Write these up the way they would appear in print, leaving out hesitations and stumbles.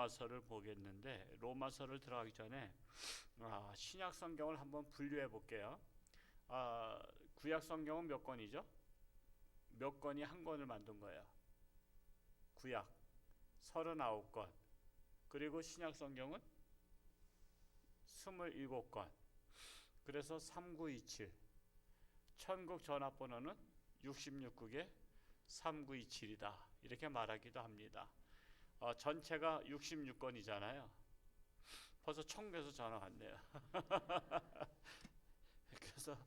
로마서를 보겠는데, 로마서를 들어가기 전에 신약 성경을 한번 분류해 볼게요. 구약 성경은 몇 권이죠? 몇 권이 한 권을 만든 거예요? 구약 39권. 그리고 신약 성경은 27권. 그래서 3927. 천국 전화번호는 66국에 3927이다. 이렇게 말하기도 합니다. 전체가 66권이잖아요. 벌써 천국에서 전화 왔네요. 그래서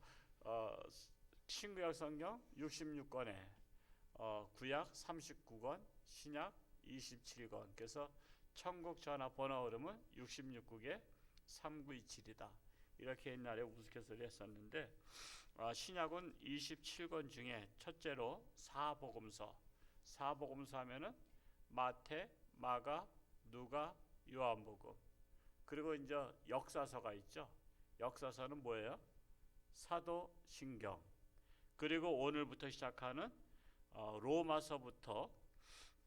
신구약 성경 66권에 구약 39권, 신약 27권. 그래서 천국 전화번호 흐름은 66국에 3927이다. 이렇게 옛날에 우스갯소리 했었는데, 신약은 27권 중에 첫째로 사복음서. 사복음서 하면은 마태, 마가, 누가, 요한복음. 그리고 이제 역사서가 있죠. 역사서는 뭐예요? 사도신경. 그리고 오늘부터 시작하는 로마서부터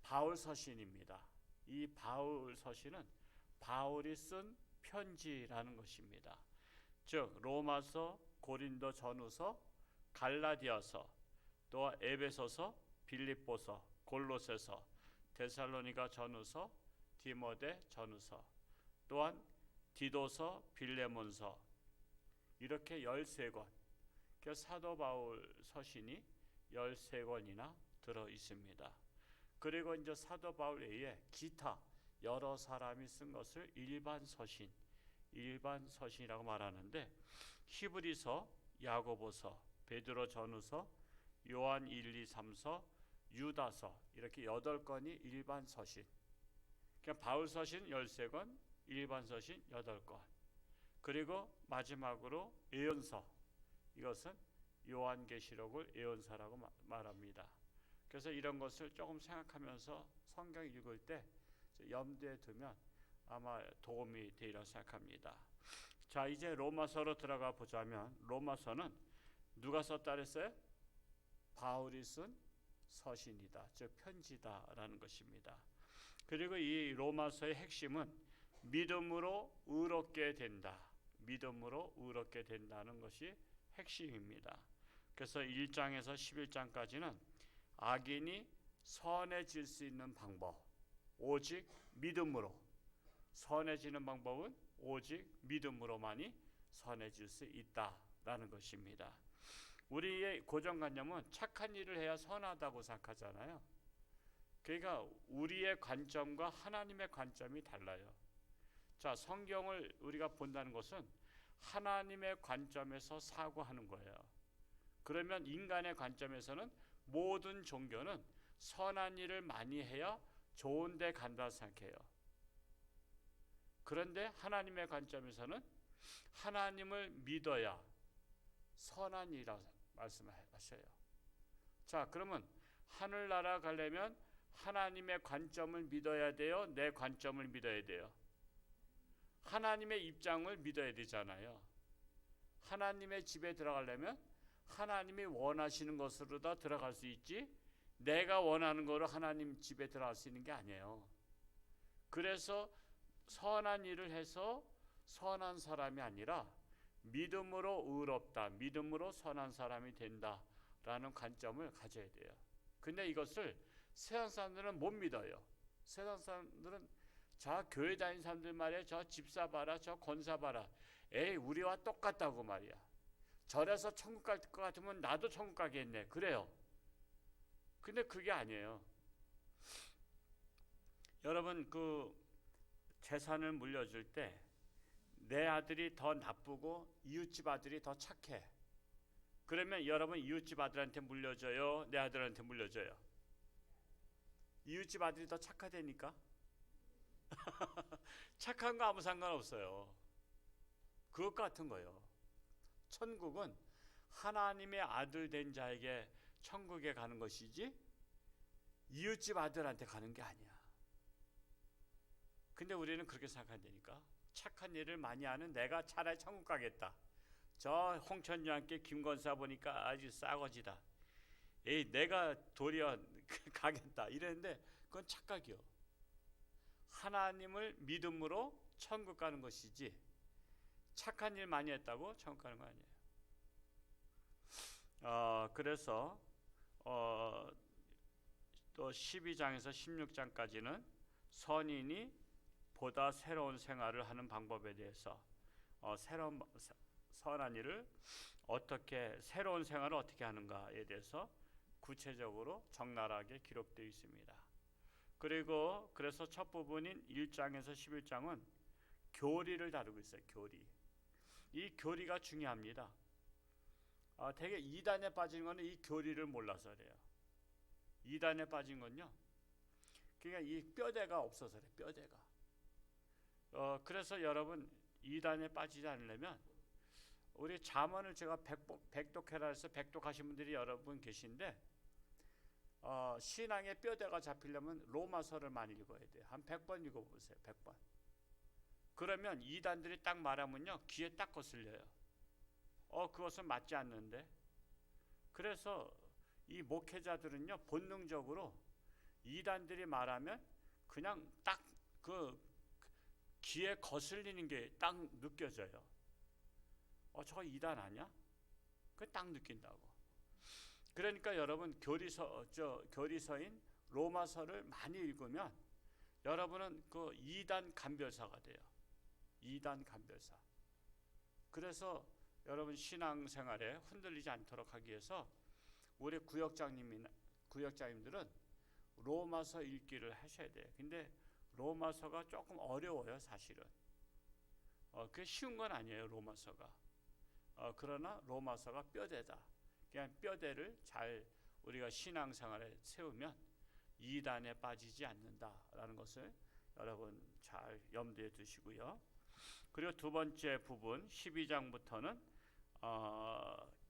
바울 서신입니다. 이 바울 서신은 바울이 쓴 편지라는 것입니다. 즉 로마서, 고린도 전후서, 갈라디아서, 또 에베소서, 빌립보서, 골로새서, 데살로니가 전후서, 디모데 전후서, 또한 디도서, 빌레몬서, 이렇게 13권. 그래서 사도 바울 서신이 13권이나 들어 있습니다. 그리고 이제 사도 바울 외에 기타 여러 사람이 쓴 것을 일반 서신이라고 말하는데, 히브리서, 야고보서, 베드로 전후서, 요한 1, 2, 3서, 유다서, 이렇게 8권이 일반 서신. 그러니까 바울 서신 13권, 일반 서신 8권. 그리고 마지막으로 예언서. 이것은 요한계시록을 예언서라고 말합니다. 그래서 이런 것을 조금 생각하면서 성경 읽을 때 염두에 두면 아마 도움이 되리라 생각합니다. 자, 이제 로마서로 들어가 보자면, 로마서는 누가 썼다 그랬어요? 바울이 쓴 서신이다, 즉 편지다라는 것입니다. 그리고 이 로마서의 핵심은 믿음으로 의롭게 된다, 믿음으로 의롭게 된다는 것이 핵심입니다. 그래서 1장에서 11장까지는 악인이 선해질 수 있는 방법, 오직 믿음으로, 선해지는 방법은 오직 믿음으로만이 선해질 수 있다라는 것입니다. 우리의 고정관념은 착한 일을 해야 선하다고 생각하잖아요. 그러니까 우리의 관점과 하나님의 관점이 달라요. 자, 성경을 우리가 본다는 것은 하나님의 관점에서 사고하는 거예요. 그러면 인간의 관점에서는 모든 종교는 선한 일을 많이 해야 좋은 데 간다 생각해요. 그런데 하나님의 관점에서는 하나님을 믿어야 선한 일이라고 말씀하셔요. 자, 그러면 하늘나라 가려면 하나님의 관점을 믿어야 돼요? 내 관점을 믿어야 돼요? 하나님의 입장을 믿어야 되잖아요. 하나님의 집에 들어가려면 하나님이 원하시는 것으로 다 들어갈 수 있지, 내가 원하는 거로 하나님 집에 들어갈 수 있는 게 아니에요. 그래서 선한 일을 해서 선한 사람이 아니라 믿음으로 의롭다, 믿음으로 선한 사람이 된다라는 관점을 가져야 돼요. 근데 이것을 세상 사람들은 못 믿어요. 세상 사람들은 저 교회 다니는 사람들 말이야, 저 집사 봐라, 저 권사 봐라, 에이 우리와 똑같다고 말이야. 저래서 천국 갈 것 같으면 나도 천국 가겠네, 그래요. 근데 그게 아니에요. 여러분, 그 재산을 물려줄 때 내 아들이 더 나쁘고 이웃집 아들이 더 착해, 그러면 여러분 이웃집 아들한테 물려줘요, 내 아들한테 물려줘요? 이웃집 아들이 더 착하다니까. 착한 거 아무 상관없어요. 그것 같은 거예요. 천국은 하나님의 아들 된 자에게 천국에 가는 것이지 이웃집 아들한테 가는 게 아니야. 근데 우리는 그렇게 생각한다니까. 착한 일을 많이 하는 내가 차라리 천국 가겠다. 저 홍천주 함께 김권사 보니까 아주 싸거지다, 에이 내가 도리어 가겠다 이랬는데 그건 착각이요. 하나님을 믿음으로 천국 가는 것이지 착한 일 많이 했다고 천국 가는 거 아니에요. 그래서 또 12장에서 16장까지는 선인이 보다 새로운 생활을 하는 방법에 대해서 새로운 선한 일을 어떻게 새로운 생활을 어떻게 하는가에 대해서 구체적으로 적나라하게 기록되어 있습니다. 그리고 그래서 첫 부분인 1장에서 11장은 교리를 다루고 있어요. 교리. 이 교리가 중요합니다. 되게 이단에 빠진 거는 이 교리를 몰라서 그래요. 이단에 빠진 건요. 그러니까 이 뼈대가 없어서 그래요. 뼈대가. 그래서 여러분 이단에 빠지지 않으려면 우리 잠언을 제가 백독해라 해서 백독하신 분들이 여러분 계신데 신앙의 뼈대가 잡히려면 로마서를 많이 읽어야 돼요. 한 100번 읽어보세요. 100번. 그러면 이단들이 딱 말하면요 귀에 딱 거슬려요. 그것은 맞지 않는데. 그래서 이 목회자들은요 본능적으로 이단들이 말하면 그냥 딱 그 귀에 거슬리는 게 딱 느껴져요. 저거 이단 아니야? 그 딱 느낀다고. 그러니까 여러분 교리서인 로마서를 많이 읽으면 여러분은 그 이단 간별사가 돼요. 이단 간별사. 그래서 여러분 신앙생활에 흔들리지 않도록 하기 위해서 우리 구역장님들은 로마서 읽기를 하셔야 돼요. 근데 로마서가 조금 어려워요, 사실은. 그게 쉬운 건 아니에요, 로마서가. 그러나 로마서가 뼈대다. 그냥 뼈대를 잘 우리가 신앙생활에 세우면 이단에 빠지지 않는다라는 것을 여러분 잘 염두에 두시고요. 그리고 두 번째 부분 12장부터는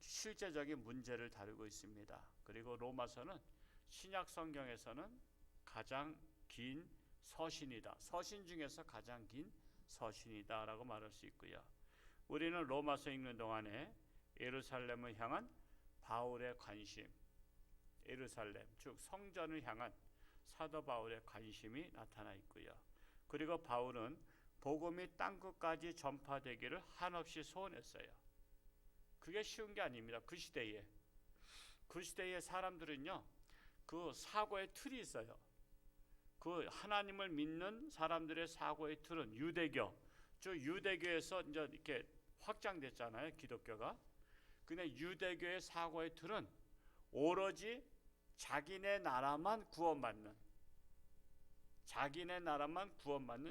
실제적인 문제를 다루고 있습니다. 그리고 로마서는 신약 성경에서는 가장 긴 서신이다. 서신 중에서 가장 긴 서신이다라고 말할 수 있고요. 우리는 로마서 읽는 동안에 예루살렘을 향한 바울의 관심, 예루살렘 즉 성전을 향한 사도 바울의 관심이 나타나 있고요. 그리고 바울은 복음이 땅끝까지 전파되기를 한없이 소원했어요. 그게 쉬운 게 아닙니다. 그 시대에 사람들은요 그 사고의 틀이 있어요. 그 하나님을 믿는 사람들의 사고의 틀은 유대교, 즉 유대교에서 이제 이렇게 확장됐잖아요, 기독교가. 근데 유대교의 사고의 틀은 오로지 자기네 나라만 구원받는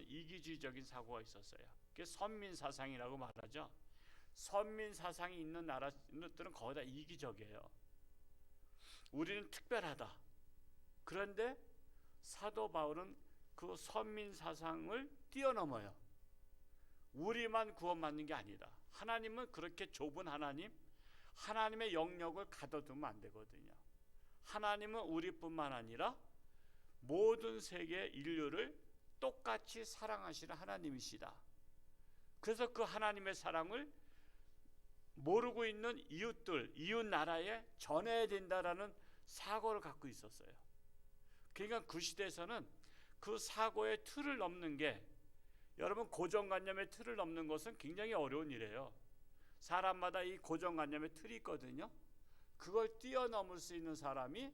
이기주의적인 사고가 있었어요. 그게 선민 사상이라고 말하죠. 선민 사상이 있는 나라들은 거의 다 이기적이에요. 우리는 특별하다. 그런데 사도 바울은 그 선민 사상을 뛰어넘어요. 우리만 구원받는 게 아니다. 하나님은 그렇게 좁은 하나님의 영역을 가둬두면 안 되거든요. 하나님은 우리뿐만 아니라 모든 세계 인류를 똑같이 사랑하시는 하나님이시다. 그래서 그 하나님의 사랑을 모르고 있는 이웃 나라에 전해야 된다라는 사고를 갖고 있었어요. 그러니까 그 시대에서는 그 사고의 틀을 넘는 게, 여러분 고정관념의 틀을 넘는 것은 굉장히 어려운 일이에요. 사람마다 이 고정관념의 틀이 있거든요. 그걸 뛰어넘을 수 있는 사람이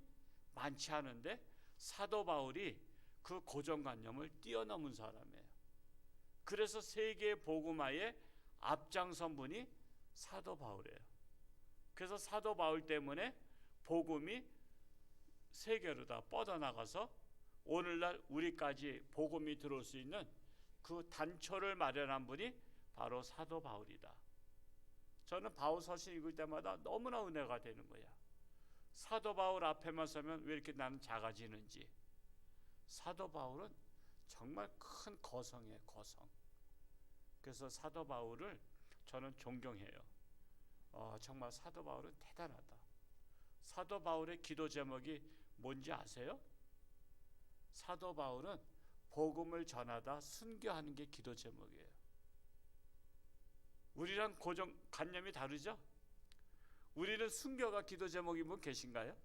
많지 않은데 사도 바울이 그 고정관념을 뛰어넘은 사람이에요. 그래서 세계 복음화의 앞장선 분이 사도 바울이에요. 그래서 사도 바울 때문에 복음이 세계로 다 뻗어나가서 오늘날 우리까지 복음이 들어올 수 있는 그 단초를 마련한 분이 바로 사도 바울이다. 저는 바울 서신 읽을 때마다 너무나 은혜가 되는 거야. 사도 바울 앞에만 서면 왜 이렇게 나는 작아지는지. 사도 바울은 정말 큰 거성이에요, 거성. 그래서 사도 바울을 저는 존경해요. 정말 사도 바울은 대단하다. 사도 바울의 기도 제목이 뭔지 아세요? 사도 바울은 복음을 전하다 순교하는 게 기도 제목이에요. 우리랑 고정관념이 다르죠? 우리는 순교가 기도 제목인 분 계신가요?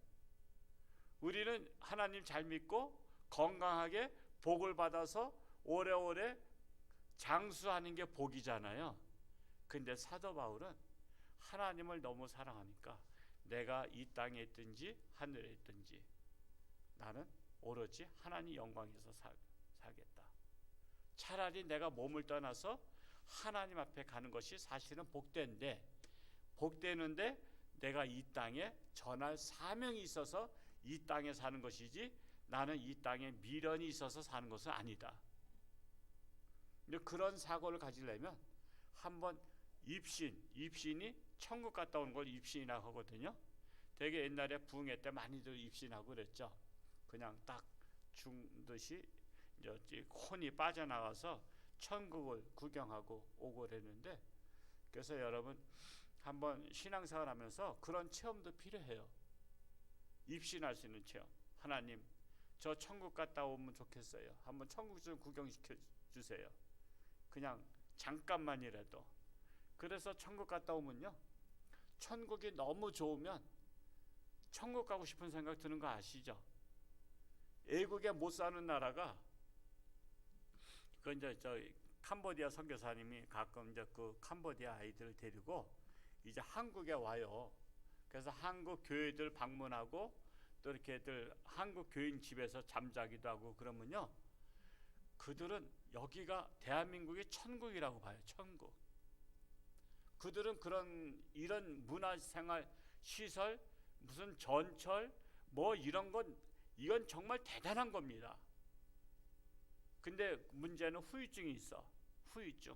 우리는 하나님 잘 믿고 건강하게 복을 받아서 오래오래 장수하는 게 복이잖아요. 근데 사도 바울은 하나님을 너무 사랑하니까 내가 이 땅에 있든지 하늘에 있든지 나는 오로지 하나님 영광에서 살겠다. 차라리 내가 몸을 떠나서 하나님 앞에 가는 것이 사실은 복되는데 내가 이 땅에 전할 사명이 있어서 이 땅에 사는 것이지 나는 이 땅에 미련이 있어서 사는 것은 아니다. 그런 사고를 가지려면 한번 입신이 천국 갔다 오는 걸 입신이라고 하거든요. 되게 옛날에 부흥회 때 많이들 입신하고 그랬죠. 그냥 딱 죽듯이 이제 혼이 빠져나가서 천국을 구경하고 오고 그랬는데, 그래서 여러분 한번 신앙생활 하면서 그런 체험도 필요해요. 입신할 수 있는 체험. 하나님, 저 천국 갔다 오면 좋겠어요. 한번 천국 좀 구경시켜 주세요. 그냥 잠깐만이라도. 그래서 천국 갔다 오면요, 천국이 너무 좋으면 천국 가고 싶은 생각 드는 거 아시죠? 애국에 못 사는 나라가, 그 이제 저 캄보디아 선교사님이 가끔 이제 그 캄보디아 아이들을 데리고 이제 한국에 와요. 그래서 한국 교회들 방문하고 또 이렇게들 한국 교인 집에서 잠자기도 하고 그러면요, 그들은 여기가 대한민국이 천국이라고 봐요. 천국. 그들은 이런 문화생활 시설, 무슨 전철 뭐 이런 건, 이건 정말 대단한 겁니다. 근데 문제는 후유증이 있어. 후유증.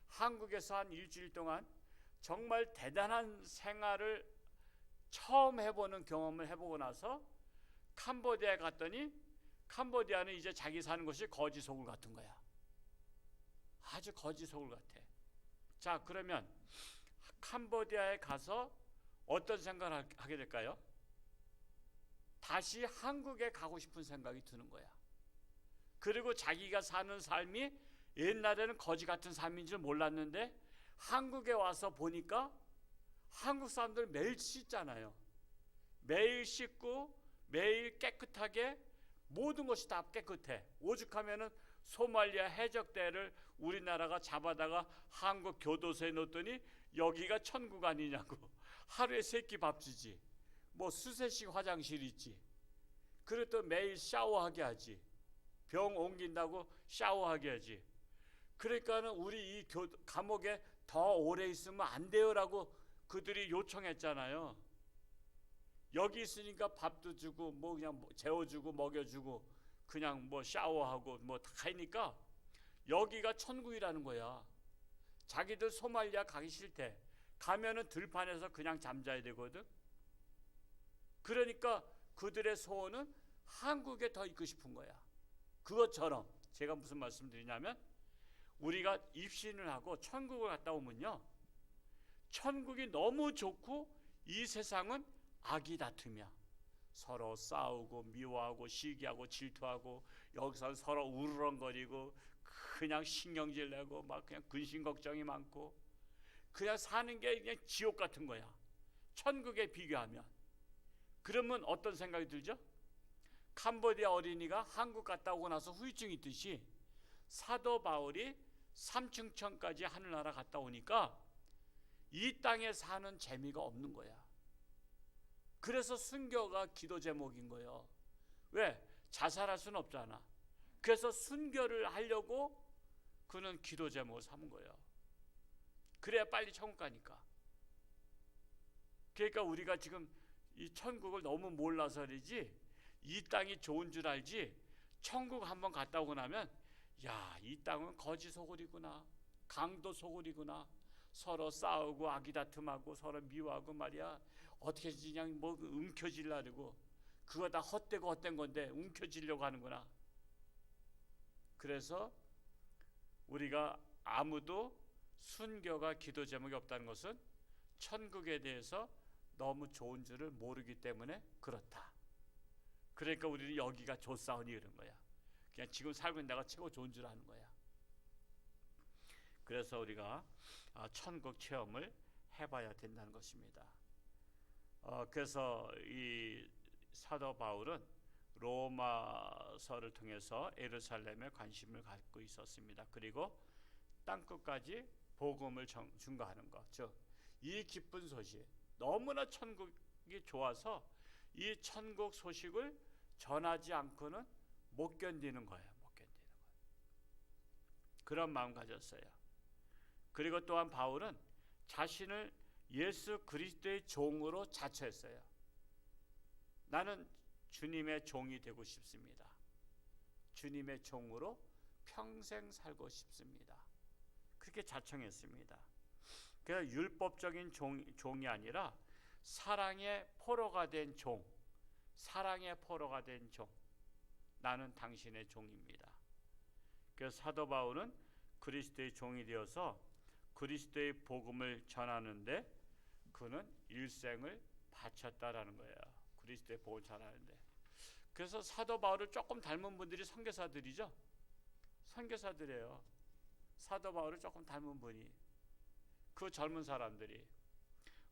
한국에서 한 일주일 동안 정말 대단한 생활을 처음 해보는 경험을 해보고 나서 캄보디아에 갔더니 캄보디아는 이제 자기 사는 것이 거지 소굴 같은 거야. 아주 거지 소굴 같아. 자, 그러면 캄보디아에 가서 어떤 생각을 하게 될까요? 다시 한국에 가고 싶은 생각이 드는 거야. 그리고 자기가 사는 삶이 옛날에는 거지 같은 삶인 줄 몰랐는데 한국에 와서 보니까 한국 사람들 매일 씻잖아요. 매일 씻고 매일 깨끗하게, 모든 것이 다 깨끗해. 오죽하면은 소말리아 해적대를 우리나라가 잡아다가 한국 교도소에 넣었더니 여기가 천국 아니냐고. 하루에 3끼 밥 주지. 뭐 수세식 화장실 있지. 그리고 또 매일 샤워하게 하지. 병 옮긴다고 샤워하게 하지. 그러니까는 우리 이 감옥에 더 오래 있으면 안 돼요라고 그들이 요청했잖아요. 여기 있으니까 밥도 주고 뭐 그냥 재워주고 먹여주고 그냥 뭐 샤워하고 뭐 다 하니까 여기가 천국이라는 거야. 자기들 소말리아 가기 싫대. 가면은 들판에서 그냥 잠자야 되거든. 그러니까 그들의 소원은 한국에 더 있고 싶은 거야. 그것처럼 제가 무슨 말씀 드리냐면, 우리가 입신을 하고 천국을 갔다 오면요, 천국이 너무 좋고 이 세상은 악이 다투며 서로 싸우고 미워하고 시기하고 질투하고 여기서 서로 우르렁거리고 그냥 신경질 내고 막 그냥 근심 걱정이 많고 그냥 사는 게 그냥 지옥 같은 거야. 천국에 비교하면. 그러면 어떤 생각이 들죠? 캄보디아 어린이가 한국 갔다 오고 나서 후유증이 있듯이 사도 바울이 삼층천까지 하늘나라 갔다 오니까 이 땅에 사는 재미가 없는 거야. 그래서 순교가 기도 제목인 거예요. 왜? 자살할 수는 없잖아. 그래서 순교를 하려고 그는 기도 제목을 삼은 거예요. 그래야 빨리 천국 가니까. 그러니까 우리가 지금 이 천국을 너무 몰라서 그러지, 이 땅이 좋은 줄 알지, 천국 한번 갔다 오고 나면 야, 이 땅은 거지 소굴이구나, 강도 소굴이구나, 서로 싸우고 아기다툼하고 서로 미워하고 말이야, 어떻게 그냥 뭐 움켜쥐려고, 그거 다 헛되고 헛된 건데 움켜쥐려고 하는구나. 그래서 우리가 아무도 순교가 기도 제목이 없다는 것은 천국에 대해서 너무 좋은 줄을 모르기 때문에 그렇다. 그러니까 우리는 여기가 좋사오니 그런 거야. 그냥 지금 살고 있는 데가 최고 좋은 줄 아는 거야. 그래서 우리가 천국 체험을 해봐야 된다는 것입니다. 그래서 이 사도 바울은 로마서를 통해서 예루살렘에 관심을 갖고 있었습니다. 그리고 땅끝까지 복음을 증거하는 것, 즉 이 기쁜 소식, 너무나 천국이 좋아서 이 천국 소식을 전하지 않고는 못 견디는 거예요. 못 견디는 거예요. 그런 마음 가졌어요. 그리고 또한 바울은 자신을 예수 그리스도의 종으로 자처했어요. 나는 주님의 종이 되고 싶습니다. 주님의 종으로 평생 살고 싶습니다. 그렇게 자청했습니다. 그래서 율법적인 종이 아니라 사랑의 포로가 된 종, 사랑의 포로가 된 종, 나는 당신의 종입니다. 그래서 사도 바울은 그리스도의 종이 되어서 그리스도의 복음을 전하는데 그는 일생을 바쳤다라는 거예요. 그리스도의 복음을 전하는데. 그래서 사도 바울을 조금 닮은 분들이 선교사들이죠. 선교사들이에요. 사도 바울을 조금 닮은 분이, 그 젊은 사람들이,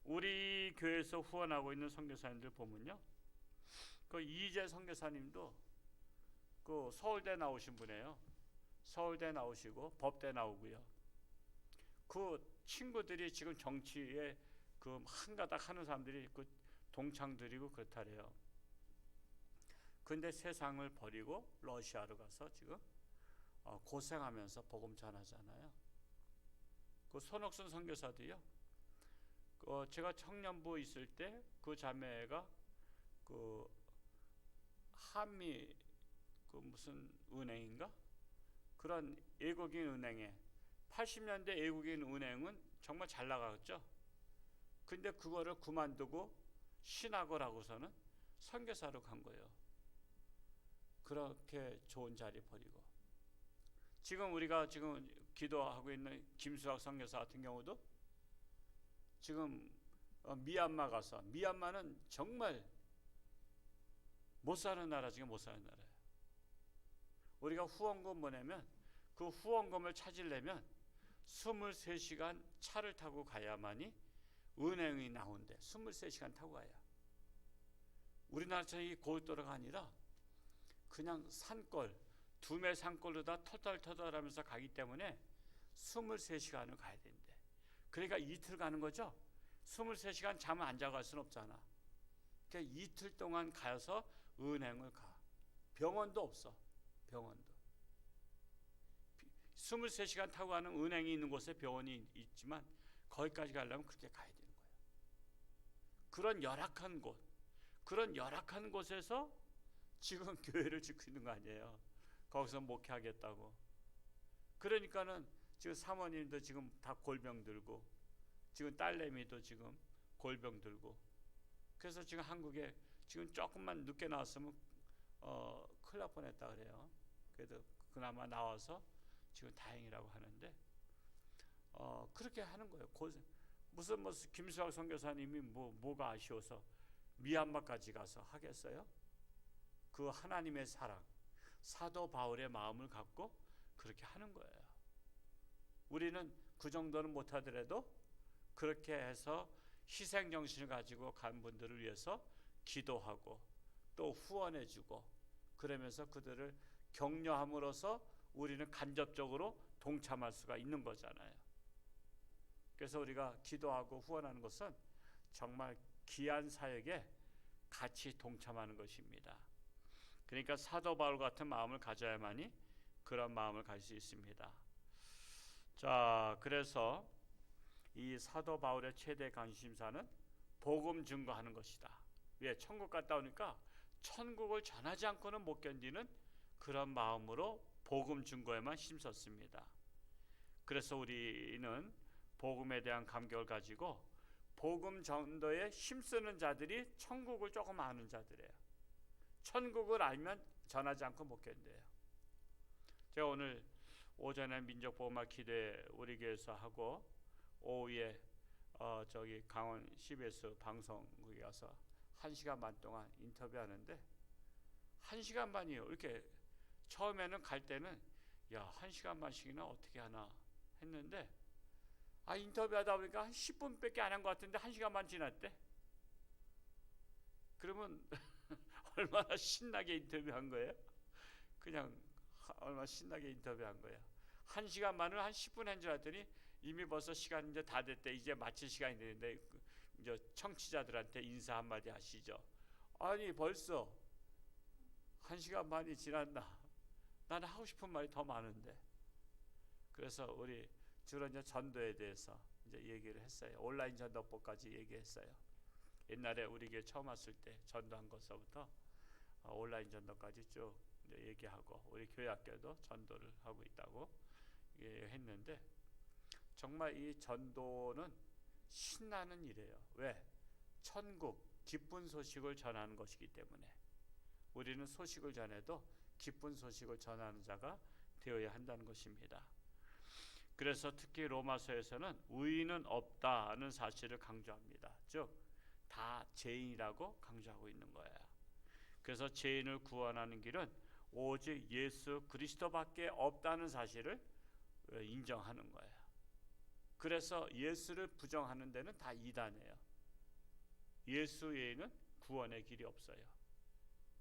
우리 교회에서 후원하고 있는 선교사님들 보면요, 그 이재 선교사님도 그 서울대 나오신 분이에요. 서울대 나오시고 법대 나오고요. 그 친구들이 지금 정치에 그 한가닥 하는 사람들이 그 동창들이고 그렇다래요. 근데 세상을 버리고 러시아로 가서 지금 고생하면서 복음 전하잖아요. 그 손옥순 선교사도요. 제가 청년부 있을 때 그 자매가 그 한미 그 무슨 은행인가 그런 외국인 은행에 80년대 외국인 은행은 정말 잘 나갔죠. 근데 그거를 그만두고 신학을 하고서는 선교사로 간 거예요. 그렇게 좋은 자리 버리고. 지금 우리가 지금 기도하고 있는 김수학 선교사 같은 경우도 지금 미얀마 가서, 미얀마는 정말 못 사는 나라 중에 못 사는 나라예요. 우리가 후원금 보내면 그 후원금을 찾으려면 23시간 차를 타고 가야만이 은행이 나온대. 23시간 타고 가야. 우리나라처럼 이 고속도로가 아니라 그냥 산골, 두메 산골로다 터덜터덜하면서 가기 때문에 23시간을 가야 된대. 그러니까 이틀 가는 거죠. 23시간 잠을 안 자고 갈 수는 없잖아. 그러니까 이틀 동안 가서 은행을 가. 병원도 없어. 병원도. 23시간 타고 가는 은행이 있는 곳에 병원이 있지만 거기까지 가려면 그렇게 가야 되는 거예요. 그런 열악한 곳, 그런 열악한 곳에서 지금 교회를 짓고 있는 거 아니에요. 거기서 목회하겠다고. 그러니까는 지금 사모님도 지금 다 골병 들고, 지금 딸내미도 지금 골병 들고. 그래서 지금 한국에 지금 조금만 늦게 나왔으면 큰일 날 뻔했다 그래요. 그래도 그나마 나와서 지금 다행이라고 하는데 그렇게 하는 거예요. 무슨 김수학 선교사님이 뭐가 아쉬워서 미얀마까지 가서 하겠어요? 그 하나님의 사랑, 사도 바울의 마음을 갖고 그렇게 하는 거예요. 우리는 그 정도는 못하더라도 그렇게 해서 희생 정신을 가지고 간 분들을 위해서 기도하고 또 후원해주고 그러면서 그들을 격려함으로써 우리는 간접적으로 동참할 수가 있는 거잖아요. 그래서 우리가 기도하고 후원하는 것은 정말 귀한 사역에 같이 동참하는 것입니다. 그러니까 사도 바울 같은 마음을 가져야만이 그런 마음을 가질 수 있습니다. 자, 그래서 이 사도 바울의 최대 관심사는 복음 증거하는 것이다. 왜? 천국 갔다 오니까 천국을 전하지 않고는 못 견디는 그런 마음으로 복음 증거에만 힘썼습니다. 그래서 우리는 복음에 대한 감격을 가지고 복음 전도에 힘쓰는 자들이 천국을 조금 아는 자들이에요. 천국을 알면 전하지 않고 못 견뎌요. 제가 오늘 오전에 민족복음화 기대 우리 교회에서 하고 오후에 저기 강원 CBS 방송국에 가서 1시간 반 동안 인터뷰하는데 1시간 반이요. 이렇게 처음에는 갈 때는 1시간 반씩이나 어떻게 하나 했는데 인터뷰하다 보니까 한 10분밖에 안 한 것 같은데 1시간 반 지났대. 그러면 얼마나 신나게 인터뷰한 거예요. 그냥 얼마나 신나게 인터뷰한 거예요. 1시간 만을 한 10분 한 줄 알았더니 이미 벌써 시간 이제 다 됐대. 이제 마칠 시간이 되는데 이제 청취자들한테 인사 한마디 하시죠. 아니 벌써 1시간 반이 지났나? 나는 하고 싶은 말이 더 많은데. 그래서 우리 주로 이제 전도에 대해서 이제 얘기를 했어요. 온라인 전도법까지 얘기했어요. 옛날에 우리 교회 처음 왔을 때 전도한 것서부터 온라인 전도까지 쭉 얘기하고 우리 교회 학교도 전도를 하고 있다고 했는데 정말 이 전도는 신나는 일이에요. 왜? 천국 기쁜 소식을 전하는 것이기 때문에 우리는 소식을 전해도 기쁜 소식을 전하는 자가 되어야 한다는 것입니다. 그래서 특히 로마서에서는 의인은 없다는 사실을 강조합니다. 즉 다 죄인이라고 강조하고 있는 거예요. 그래서 죄인을 구원하는 길은 오직 예수 그리스도밖에 없다는 사실을 인정하는 거예요. 그래서 예수를 부정하는 데는 다 이단이에요. 예수 외에는 구원의 길이 없어요.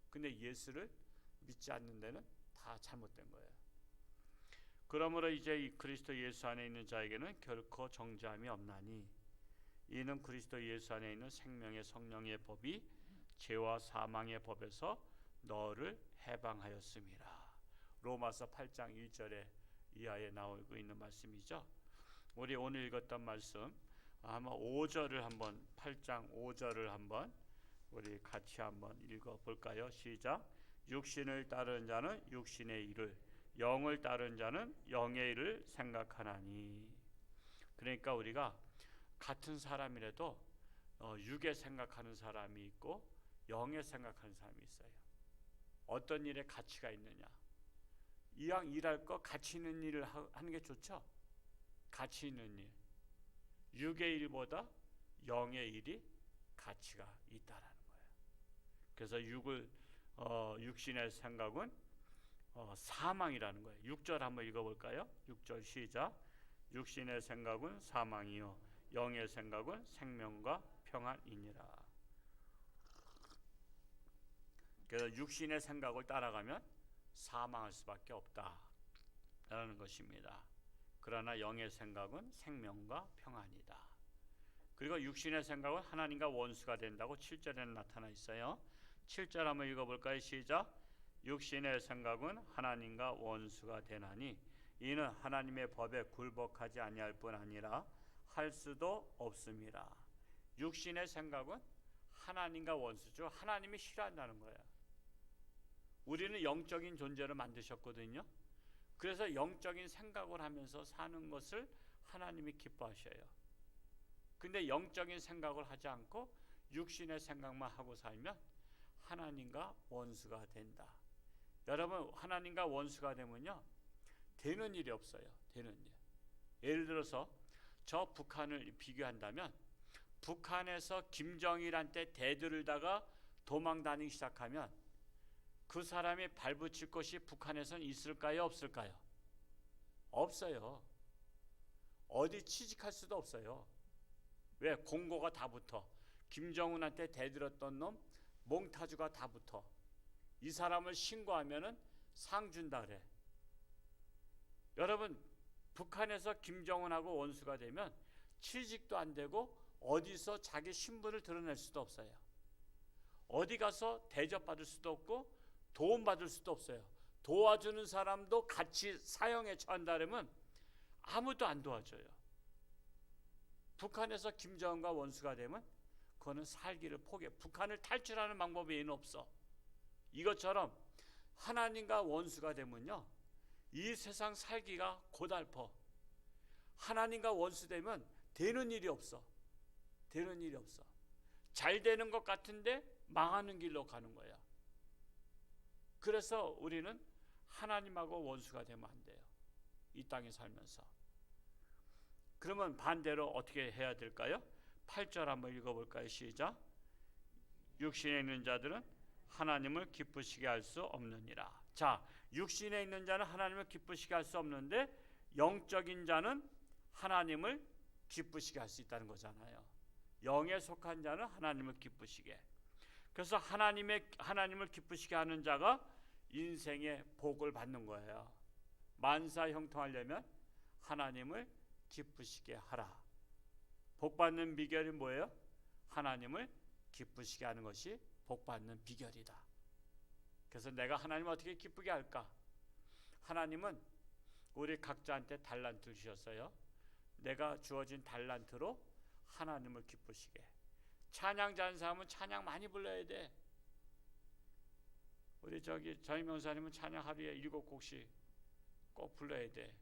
근데 예수를 믿지 않는 데는 다 잘못된 거예요. 그러므로 이제 이 그리스도 예수 안에 있는 자에게는 결코 정죄함이 없나니 이는 그리스도 예수 안에 있는 생명의 성령의 법이 죄와 사망의 법에서 너를 해방하였음이라. 로마서 8장 1절에 이하에 나오고 있는 말씀이죠. 우리 오늘 읽었던 말씀 아마 5절을 한번 8장 5절을 한번 우리 같이 한번 읽어볼까요? 시작. 육신을 따르는 자는 육신의 일을 영을 따르는 자는 영의 일을 생각하나니. 그러니까 우리가 같은 사람이라도 육에 생각하는 사람이 있고 영에 생각하는 사람이 있어요. 어떤 일에 가치가 있느냐. 이왕 일할 거 가치 있는 일을 하는 게 좋죠. 가치 있는 일. 육의 일보다 영의 일이 가치가 있다라는 거예요. 그래서 육신의 생각은 사망이라는 거예요. 6절 한번 읽어볼까요? 6절 시작. 육신의 생각은 사망이요 영의 생각은 생명과 평안이니라. 그래서 육신의 생각을 따라가면 사망할 수밖에 없다라는 것입니다. 그러나 영의 생각은 생명과 평안이다. 그리고 육신의 생각은 하나님과 원수가 된다고 7절에는 나타나 있어요. 7절 한번 읽어볼까요? 시작. 육신의 생각은 하나님과 원수가 되나니 이는 하나님의 법에 굴복하지 아니할 뿐 아니라 할 수도 없습니다. 육신의 생각은 하나님과 원수죠. 하나님이 싫어한다는 거예요. 우리는 영적인 존재로 만드셨거든요. 그래서 영적인 생각을 하면서 사는 것을 하나님이 기뻐하셔요. 근데 영적인 생각을 하지 않고 육신의 생각만 하고 살면 하나님과 원수가 된다. 여러분 하나님과 원수가 되면요 되는 일이 없어요. 되는 일. 예를 들어서 저 북한을 비교한다면 북한에서 김정일한테 대들다가 도망 다니기 시작하면 그 사람이 발붙일 곳이 북한에선 있을까요? 없을까요? 없어요. 어디 취직할 수도 없어요. 왜? 공고가 다 붙어. 김정은한테 대들었던 놈 몽타주가 다 붙어. 이 사람을 신고하면은 상 준다 그래. 여러분 북한에서 김정은하고 원수가 되면 취직도 안 되고 어디서 자기 신분을 드러낼 수도 없어요. 어디 가서 대접받을 수도 없고 도움받을 수도 없어요. 도와주는 사람도 같이 사형에 처한다면 아무도 안 도와줘요. 북한에서 김정은과 원수가 되면 그거는 살기를 포기해. 북한을 탈출하는 방법이 얘는 없어. 이것처럼 하나님과 원수가 되면요 이 세상 살기가 고달퍼. 하나님과 원수 되면 되는 일이 없어. 되는 일이 없어. 잘 되는 것 같은데 망하는 길로 가는 거야. 그래서 우리는 하나님하고 원수가 되면 안 돼요. 이 땅에 살면서. 그러면 반대로 어떻게 해야 될까요? 8절 한번 읽어볼까요? 시작. 육신에 있는 자들은 하나님을 기쁘시게 할 수 없느니라. 자, 육신에 있는 자는 하나님을 기쁘시게 할 수 없는데 영적인 자는 하나님을 기쁘시게 할 수 있다는 거잖아요. 영에 속한 자는 하나님을 기쁘시게. 그래서 하나님을 기쁘시게 하는 자가 인생의 복을 받는 거예요. 만사 형통하려면 하나님을 기쁘시게 하라. 복 받는 비결이 뭐예요? 하나님을 기쁘시게 하는 것이 복 받는 비결이다. 그래서 내가 하나님을 어떻게 기쁘게 할까? 하나님은 우리 각자한테 달란트를 주셨어요. 내가 주어진 달란트로 하나님을 기쁘시게. 찬양 잘하는 사람은 찬양 많이 불러야 돼. 우리 저희 명사님은 찬양 하루에 7곡씩 꼭 불러야 돼.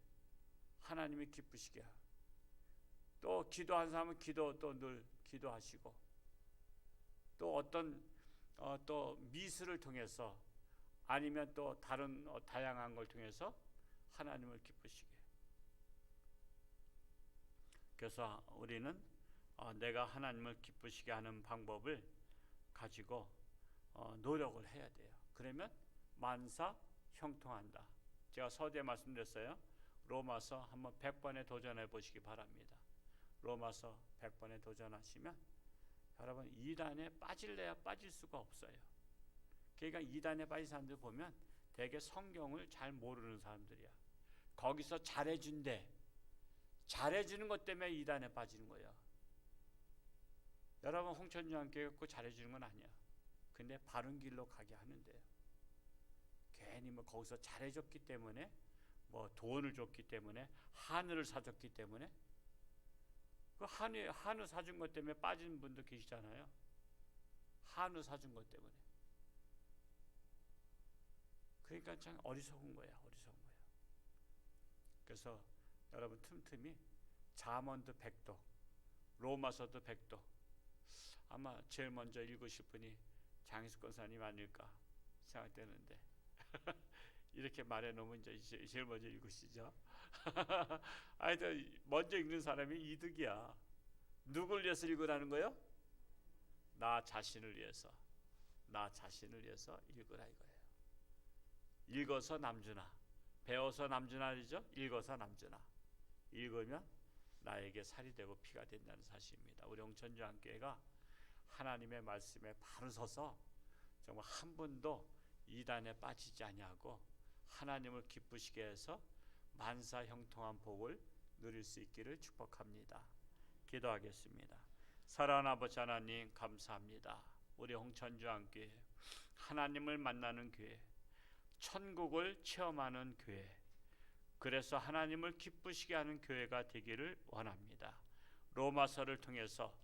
하나님이 기쁘시게. 또 기도한 사람은 기도 또 늘 기도하시고, 또 어떤 또 미술을 통해서 아니면 또 다른 다양한 걸 통해서 하나님을 기쁘시게. 그래서 우리는 내가 하나님을 기쁘시게 하는 방법을 가지고 노력을 해야 돼요. 그러면 만사 형통한다. 제가 서두에 말씀드렸어요. 로마서 한번 100번에 도전해 보시기 바랍니다. 로마서 100번에 도전하시면 여러분 이단에 빠질래야 빠질 수가 없어요. 그러니까 이단에 빠진 사람들 보면 되게 성경을 잘 모르는 사람들이야. 거기서 잘해준대. 잘해주는 것 때문에 이단에 빠지는 거예요. 여러분 홍천중앙교회 갖고 잘해주는 건 아니야. 근데 바른 길로 가게 하는데요. 괜히 뭐 거기서 잘해줬기 때문에, 뭐 돈을 줬기 때문에, 한우를 사줬기 때문에, 그 한우 사준 것 때문에 빠진 분도 계시잖아요. 한우 사준 것 때문에. 그러니까 참 어리석은 거야, 어리석은 거야. 그래서 여러분 틈틈이 잠언도 100도, 로마서도 100도. 아마 제일 먼저 읽으실 분이 장희숙 권사님 아닐까 생각되는데 이렇게 말해놓으면 이제 제일 먼저 읽으시죠. 하여튼 먼저 읽는 사람이 이득이야. 누굴 위해서 읽으라는 거예요? 나 자신을 위해서. 나 자신을 위해서 읽으라 이거예요. 읽어서 남주나, 배워서 남주나이죠. 읽어서 남주나. 읽으면 나에게 살이 되고 피가 된다는 사실입니다. 우리 홍천중앙교회가 하나님의 말씀에 바로 서서 정말 한 분도 이단에 빠지지 아니하고 하나님을 기쁘시게 해서 만사 형통한 복을 누릴 수 있기를 축복합니다. 기도하겠습니다. 사랑하는 아버지 하나님 감사합니다. 우리 홍천중앙교회 하나님을 만나는 교회, 천국을 체험하는 교회, 그래서 하나님을 기쁘시게 하는 교회가 되기를 원합니다. 로마서를 통해서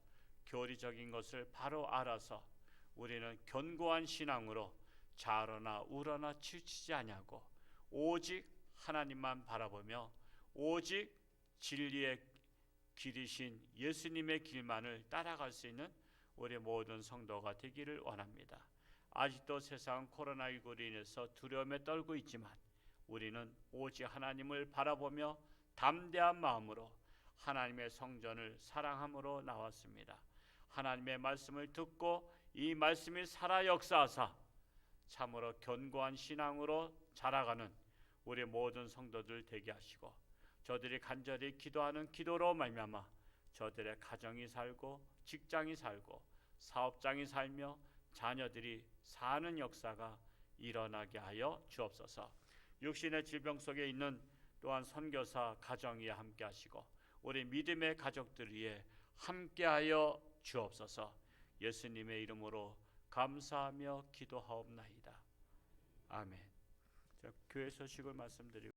교리적인 것을 바로 알아서 우리는 견고한 신앙으로 좌로나 우로나 치우치지 아니하고 오직 하나님만 바라보며 오직 진리의 길이신 예수님의 길만을 따라갈 수 있는 우리 모든 성도가 되기를 원합니다. 아직도 세상 코로나19로 인해서 두려움에 떨고 있지만 우리는 오직 하나님을 바라보며 담대한 마음으로 하나님의 성전을 사랑함으로 나왔습니다. 하나님의 말씀을 듣고 이 말씀이 살아 역사하사 참으로 견고한 신앙으로 자라가는 우리 모든 성도들 되게 하시고, 저들이 간절히 기도하는 기도로 말미암아 저들의 가정이 살고 직장이 살고 사업장이 살며 자녀들이 사는 역사가 일어나게 하여 주옵소서. 육신의 질병 속에 있는 또한 선교사 가정에 함께 하시고 우리 믿음의 가족들 위해 함께하여 주옵소서. 예수님의 이름으로 감사하며 기도하옵나이다. 아멘. 교회 소식을 말씀드리고